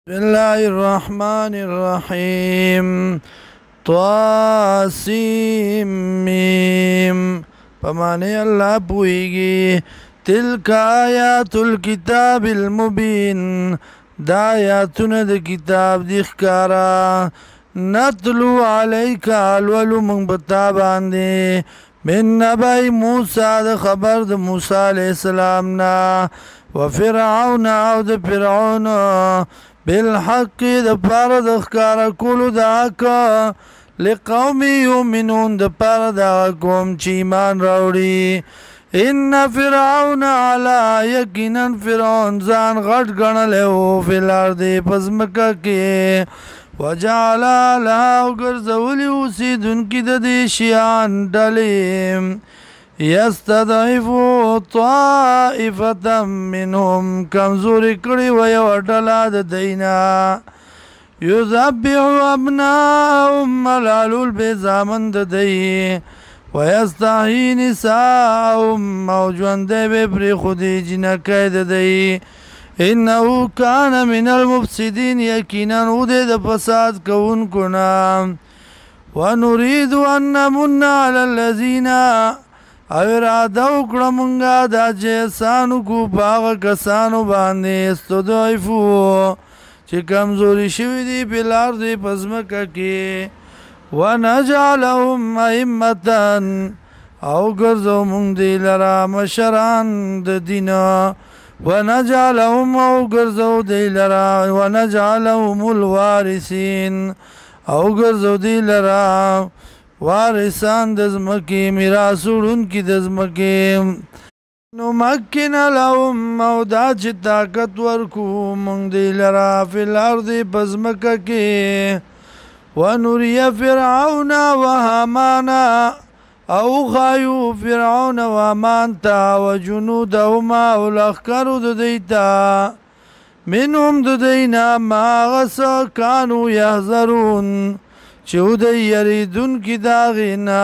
بسم الله الرحمن الرحيم طاسيم ميم پمانے اللہ پوئیگی تلک آیات الكتاب المبین دا آیاتون دا کتاب دخکارا نتلو علیکا الولو منگ بتاباندے من نبی موسیٰ دا خبر دا موسیٰ علیہ السلام نا وفرعون او دا فرعون بالحق د پاره د ښکاره کولو د حق لقوم یؤمنون د پاره د قوم چې ایمان راوړي ان فرعون علا یقینا فرعون ځان غټ ګڼلی و فی الارض په ځمکه کې وجعل اهلها وګرځولي اوسېدونکي د دې شیان ډلې یستضعف طائفة منهم کمزوري کړي و یوه ډله د دینا یذبح ابناءهم ملالول بې زامن د دی ویستحیي نساءهم او ژوندی به پرېښودي جنکۍ د دی انه کان من المفسدین یقینا و دی د فساد کوونکو نه ونريد ان نمن علی الذین او اراده وکړه مونږه دا چې احسان وکړو په هغه کسانو باندې استضعفو چې کمزوري شوي دي په الارض په ځمکه کې ونجعلهم ائمة او ګرځو مونږ دوی لره مشران د دین ونجعلهم او ګرځو دوی لره ونجعلهم الوارثین او ګرځو دوی لره وارثان د ځمکې میراث وړونکي د ځمکې نمکن لهم او دا چې طاقت ورکو موږ دوی لره فی الارض په ځمکه کې ونریه فرعون وهامان او ښایو فرعون و هامان ته وجنودهما او لښکرو د دوی ته منهم د دوی نه ما هغه څه کانو یحذرون چې و دی یریدونکي د هغې نه